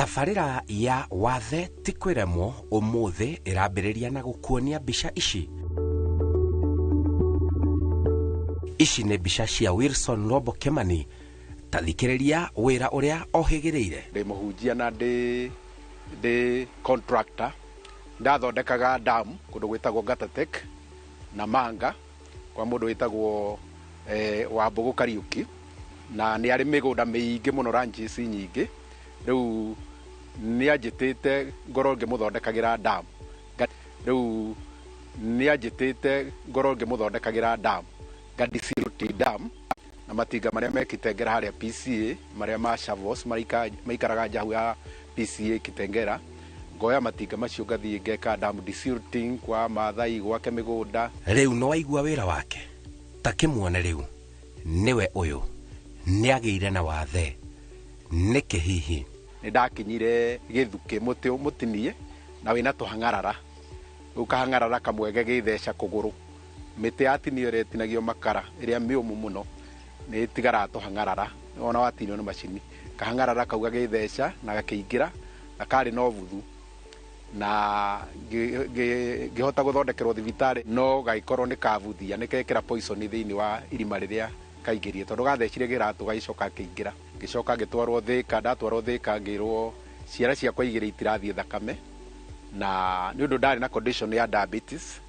Tabarĩra ya wathe ti kwĩremwo ũmũthĩ ĩrambĩrĩria na gũkuonia mbica ici. Ici nĩ mbica cia Wilson Robo Kimani, tathikĩrĩria wĩra ũrĩa ohĩgĩrĩire. Ndĩ mũhunjia na ndĩ contractor, ndathondekaga dam kũndũ gwĩtagwo Gatatek na Manga kwa mũndũ wĩtagwo Wambũgũ Kariuki, na nĩ arĩ mĩgũnda mĩingĩ mũno, ranches nyingĩ. Rĩu nĩanjĩtĩte ngoro ngĩmũthondekagĩra dam. Rĩu nĩanjĩtĩte ngoro ngĩmũthondekagĩra dam, Gadisiruti dam, na matinga marĩa mekĩte ngera harĩa PCA, marĩa ma shovels maikaraga njahu ya PCA Kitengera. Ngoya matinga macio ngathiĩ ngeka dam desilting kwa Maathai gwake mĩgũnda. Rĩu no waigua wĩra wake, ta kĩmuone rĩu nĩwe ũyũ nĩagĩire na wathe. Nĩkĩ hihi? Nĩndakinyire gĩthukĩ mũtĩ mũtinie na wĩna tũhangarara. Rĩu kahangarara kamwege gĩtheca kũgũrũ. Mĩtĩ yatinio ĩretinagio makara ĩrĩa mĩũmũ mũno nĩ ĩtigaraga tũhangarara, ona watinio nĩ macini. Kahangarara kau gagĩtheca na gakĩingĩra na karĩ na ũbuthu, na ngĩhota gũthondekerwo thibitarĩ, no gagĩkorwo nĩ kabuthia, nĩkekĩra poison thĩinĩ wa irima rĩrĩa kaingĩrie, tondũ gathecire gĩratũ gagĩcoka kĩingĩra. Ngĩcoka ngĩtwarwo Thĩka, ndatwarwo Thĩka ngĩrwo ciara ciakwa igĩrĩ itirathiĩ thakame, na nĩ ũndũ ndarĩ na condition ya diabetes.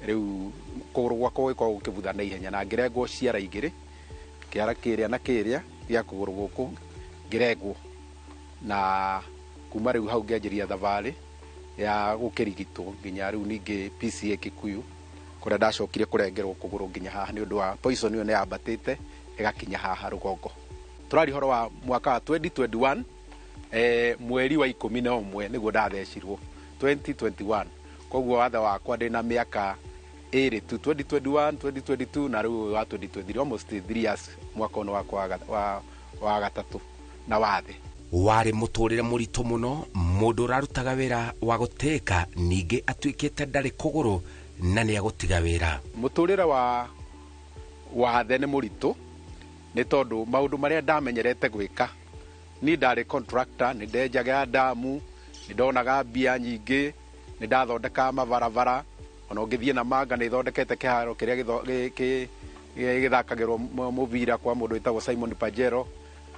Rĩu kũgũrũ gwakwa gũgĩkorwo gũkĩbutha na ihenya, na ngĩrengwo ciara igĩrĩ, kĩara kĩrĩa na kĩrĩa gĩa kũgũrũ gũkũ ngĩrengwo, na kuma rĩu hau ngĩanjĩria thabarĩ ya gũkĩrigitwo nginya rĩu ningĩ PCA Kikuyu, kũrĩa ndacokire kũrengerwo kũgũrũ nginya haha nĩ ũndũ wa poison ĩyo nĩ yambatĩte ĩgakinya haha rũgongo. Tũrari horo wa mwaka wa 2021 mweri wa 11 nĩguo ndathecirwo 2021. Koguo wathe wakwa ndĩ na mĩaka ĩrĩ tu, 2021, 2022 na rĩu wa 2023, almost 3 years mwaka ũno wakwa wa gatatũ na wathe. Warĩ mũtũrĩre mũritũ mũno, mũndũ ũrarutaga wĩra wa gũtĩka ningĩ atuĩkĩte ndarĩ kũgũrũ na nĩagũtiga wĩra. Mũtũrĩre wa wathe nĩ mũritũ, nĩ tondũ maũndũ marĩa ndamenyerete gwĩka, ni ndarĩ contractor, nĩ ndenjaga damu, nĩ ndonaga mbia nyingĩ, nĩ ndathondeka mabarabara, ona ũngĩthiĩ na Manga nĩ thondekete kĩharo kĩrĩa gĩthakagĩrwo mũbira kwa mũndũ wĩtagwo Simon Pajero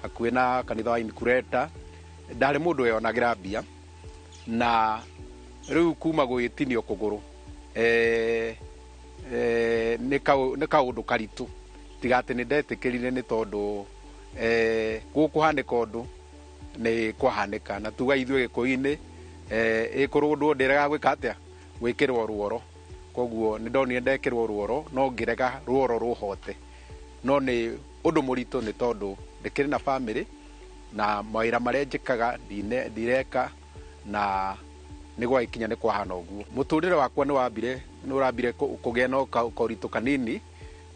hakuhĩ na kanitha wa Inkureta. Ndarĩ mũndũ weyonagĩra mbia, na rĩu kuma gwĩtinio kũgũrũ nĩ kaũndũ karitũ, tiga atĩ nĩ ndetĩkĩrire, nĩ tondũ gũkũhanĩka ũndũ nĩ kwahanĩka, na tuga ithuĩ Gĩkũyũ-inĩ ĩkũrũndwo ndĩrega gwĩka atĩa, gwĩkĩrwo ruoro. Koguo nĩ ndonire ndekĩrwo ruoro, no ngĩrega ruoro rũhote. No nĩ ũndũ mũritũ, nĩ tondũ ndĩkĩrĩ na bamĩrĩ na mawĩra marĩa njĩkaga ndireka, na nĩ gwagĩkinya nĩ kwahana ũguo. Mũtũrĩre wakwa nĩ ũrambire kũgĩa na kaũritũ kanini,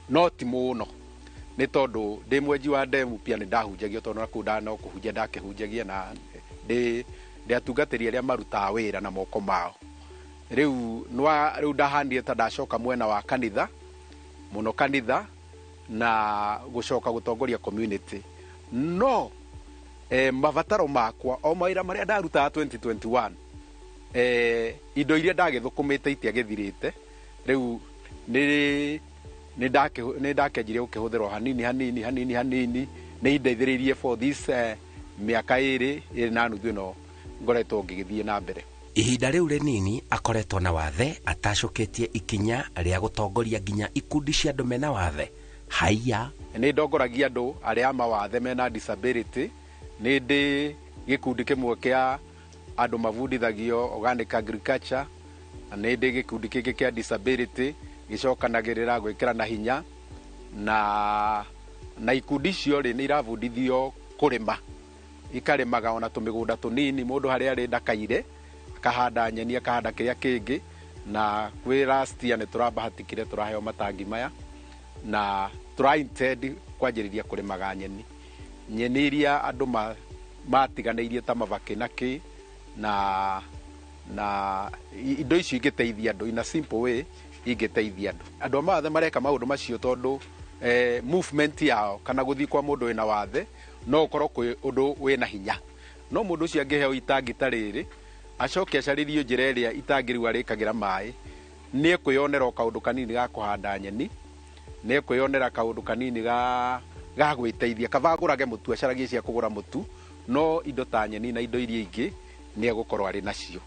no ti mũno, nĩ tondũ ndĩ mwenji wa ndemu pia nĩ ndahunjagio, tondũ nakũu no kũhunjia ndakĩhunjagia, na ndĩatungatĩria arĩa marutaga wĩra na moko mao. Rĩu ndahandire ta ndacoka mwena wa kanitha mũno, kanitha na gũcoka gũtongoria community. No mabataro makwa o mawĩra marĩa ndarutaga 2021, indo iria ndagĩthũkũmĩte itiagĩthirĩte. Rĩu nĩ ndakĩnjire gũkĩhũthĩrwo hanini, nĩ indeithĩrĩirie for this mĩaka ĩrĩ na nuthu ĩno ngoretwo ngĩgĩthiĩ na mbere. Ihinda rĩu rĩnini akoretwo na wathe, atacũkĩtie ikinya rĩa gũtongoria nginya ikundi cia andũ mena wathe. Haiya, nĩ ndongoragia andũ arĩa mawathe mena disability. Nĩ ndĩ gĩkundi kĩmwe kĩa andũ mabundithagio organic agriculture, na nĩ ndĩ gĩkundi kĩngĩ kĩa disability gĩcokanagĩrĩra gwĩkĩra na hinya, na ikundi icio nĩ irabundithio kũrĩma, ikarĩmaga ona tũmĩgũnda tũnini, mũndũ harĩa arĩ ndakaire akahanda nyeni, akahanda kĩrĩa kĩngĩ. Na kwĩ last year nĩ tũrabahatikire tũraheo matangi maya, na tũraintend kwanjĩrĩria kũrĩmaga nyeni iria andũ matiganĩirie ta mabakĩ na kĩ, na indo icio ingĩteithia andũ in a simple way, ingĩteithia andũ a mawathe mareka maũndũ macio, tondũ movement yao kana gũthiĩ kwa mũndũ wĩna wathe no ũkorwo kwĩ ũndũ wĩna hinya. no mundu ucio angiheo itangi ta riri acoke acaririo njira iria itangi riu arikagira mai ni ekwiyonera kaundu kanini ga kuhanda nyeni ni ekwiyonera kaundu kanini ga gwiteithia kavagurage mutu acaragie cia kugura mutu no indo ta nyeni na indo iria ingi ni egukorwo ari nacio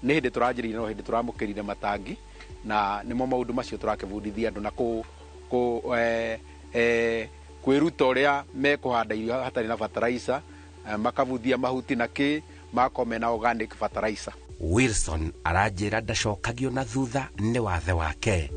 ni hindi turanjirire no hindi turamukirire matangi na nimo maundu macio turakebundithia andu na kwiruta uria mekuhanda irio hatari na fertilizer makabuthia mahuti na ki makome na organic fertilizer. Wilson aranjira ndacokagio na thutha ni wathe wake.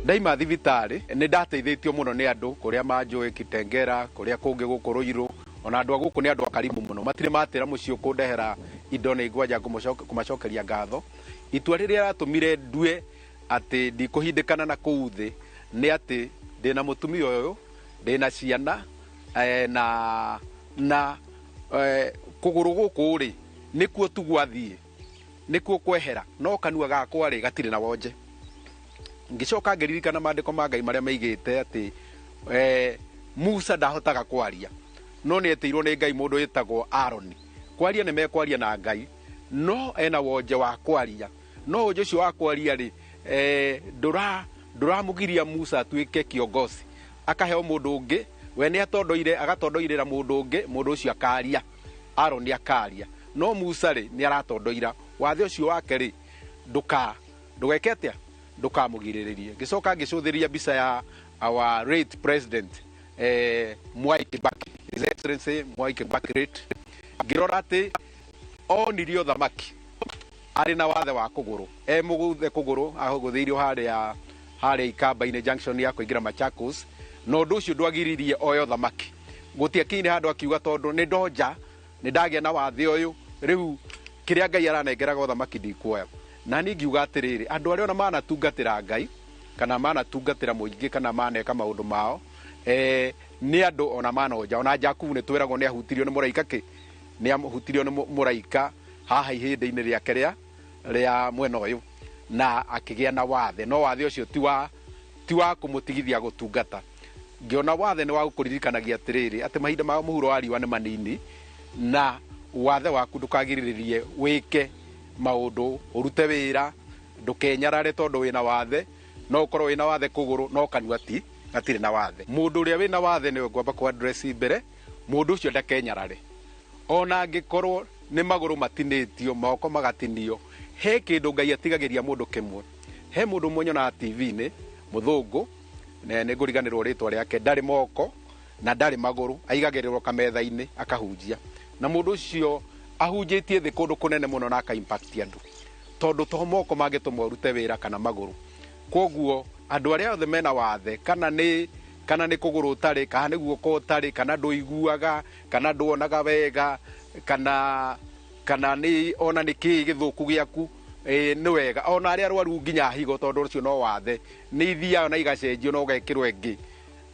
Ndaima thibitari ni ndateithitio muno ni andu kuria manjui Kitengera kuria kungi guku Ruiru ona andu guku ni andu akarimu muno matire matira mucio kundehera indo ni ngwaja kumacokeria ngatho. Itua riria ratumire ndue ati ndikuhindikana na kuuthi ni ati ndina mutumia uyu ndina ciana na kuguru guku ri nikuo tugwathie nikuo kwehera no kanua gakwa ri gatire na wonje. Ngicoka ngiririkana mandiko ma Ngai maria maigite ati Musa ndahotaga kwaria no ni etirwo ni Ngai mundu etagwo Aaron. Kwaria ni mekwaria na Ngai no ena wonje wa kwaria no wonje ucio wa kwaria ri nduramugiria Musa atuike kiongozi akaheo mundu ungi we ni agatondoirira mundu ungi mundu ucio akaria Aaron akaria no Musa ri ni aratondoira wathe ucio wake ri ndugekete ndukamugiriririe. Gicoka ngicuthiria mbica ya our late president Mwai Kibaki, His Excellency Mwai Kibaki ngirora ati onirio thamaki ari na wathe wa kuguru muguthe kuguru ahuguthirio haria Ikamba-ini junction ya kuingira Machakos no ndu ucio ndwagiririe oyo thamaki gutia kini handu akiuga tondu ni ndonja ni ndagia na wathe uyu riu kiria Ngai aranengeraga thamaki ndikuoya na ni ngiuga atiriri andu aria ona manatungatira Ngai kana manatungatira muingi kana maneka maundu mao ni andu ona manonja ona Jakubu ni twiragwo ni ahutirio ni muraika ni ahutirio ni muraika haha ihinda-ini riake ria mwena uyu na akigia na wathe no wathe ucio ti wa kumutigithia gutungata. Ngiona wathe ni wa gukuririkanagia atiriri ati mahinda ma muhuro wa riwa ni manini na wathe waku ndukagiriririe wike maundu urute wira ndukenyarare tondu wina wathe no ukorwo wina wathe kuguru no kanua gatire na wathe. Mundu uria wina wathe ni ngwamba ku address mbere mundu ucio ndakenyarare ona ngikorwo ni maguru matinitio moko magatinio he kindu Ngai atigagiria mundu kimwe. He mundu mwenyo na TV ni muthungu ni nguriganirwo ritwa riake ndari moko na ndari maguru aigagirirwo kametha-ini akahunjia na mundu ucio ahunjitie thi kundu kunene muno na aka impact andu tondu to moko magituma urute wira kana maguru. Koguo andu aria othe mena wathe kana ni kuguru utari kana ni guoko utari kana nduiguaga kana nduonaga wega kana ni ona ni ki githuku giaku ni wega ona aria arwaru nginya higo tondu ucio no wathe ni ithia na igacenjio no gekirwo engi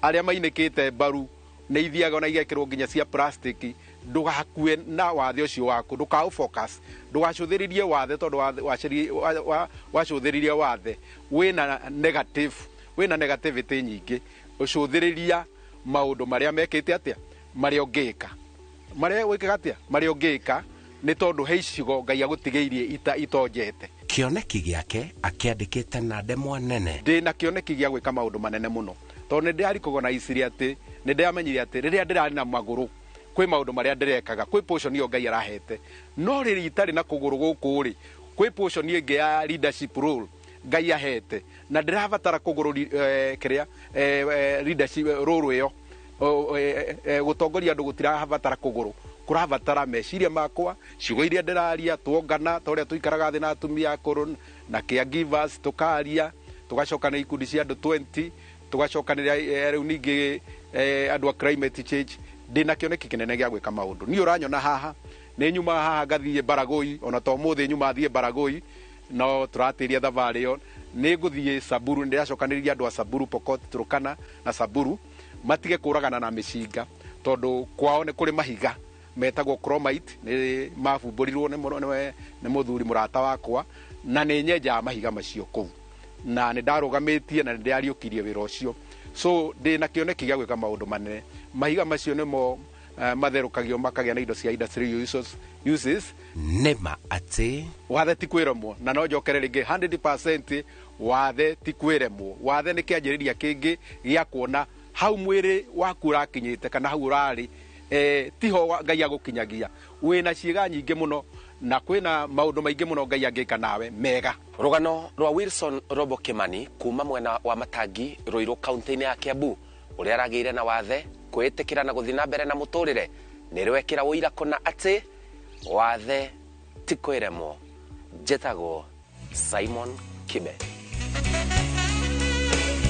aria mainikite baru ni ithiaga na igekirwo nginya cia plastic. Ndugakue na wathe ucio waku ndukau focus ndugacuthiririe wathe tondu wacuthiririe wathe wina negativity nyingi ucuthiriria maundu maria mekite atia maria ungika maria wikaga atia maria ungika ni tondu he icigo Ngai agutigiirie itonjete. Kioneki giake akiandikite na ndemwa nene ndina kioneki gia gwika maundu manene muno tondu ni ndiarikogo na isiri ati ni ndiamenyire ati riria ndirari na maguru kwi maundu maria ndirekaga kwi portion iyo Ngai arahete no riri itari na kuguru guku ri kwi portion ingi ya leadership role Ngai ahete na ndirabatara kuguru leadership role iyo gutongoria andu gutirabatara kuguru kurabatara meciria makwa ciugo iria ndiraria tuongana toria tuikaraga thi na atumia akuru na caregivers tukaria tugacokana ikundi cia andu 20 tugacokanira riu ningi andu a climate change ndina kioneki kinene gia gwika maundu ni uranyona haha ni nyuma haha ngathie Baragoi ona to muthi nyuma thie Baragoi no turatiria thavari yo ni nguthie Samburu ndiracokaniriria andu a Samburu Pokot Turkana na Samburu matige kuragana na micinga tondu kwao ni kuri mahiga metagwo chromite ni mafumburirwo ni muthuri murata wakwa na ni nyenja mahiga macio kuu na ni ndarugamitie na ndariukirie wira ucio so ndina kioneki gia gwika maundu manene mahiga macio nimo matherũkagio makagĩa na indo cia industry uses nema atĩ wathe ti kwĩremwo, na no njokere rĩngĩ 100% wathe ti kwĩremwo. Wathe nĩ kĩanjĩrĩria kĩngĩ gĩa kuona hau mwĩrĩ waku ũrakinyĩte kana hau ũrarĩ tiho Ngai agũkinyagia. Wĩna ciĩga nyingĩ mũno na kwĩna maũndũ maingĩ mũno Ngai angĩka nawe mega. Rũgano rwa Wilson Robo Kimani kuma mwena wa Matangi Ruiru kaunti-inĩ ya Kiambu ũrĩa aragĩire na wathe kwĩtĩkĩra na gũthiĩ na mbere na mũtũrĩre nĩ rwekĩra ũira kũna atĩ wathe ti kwĩremwo. Njĩtagwo Simon Kibe.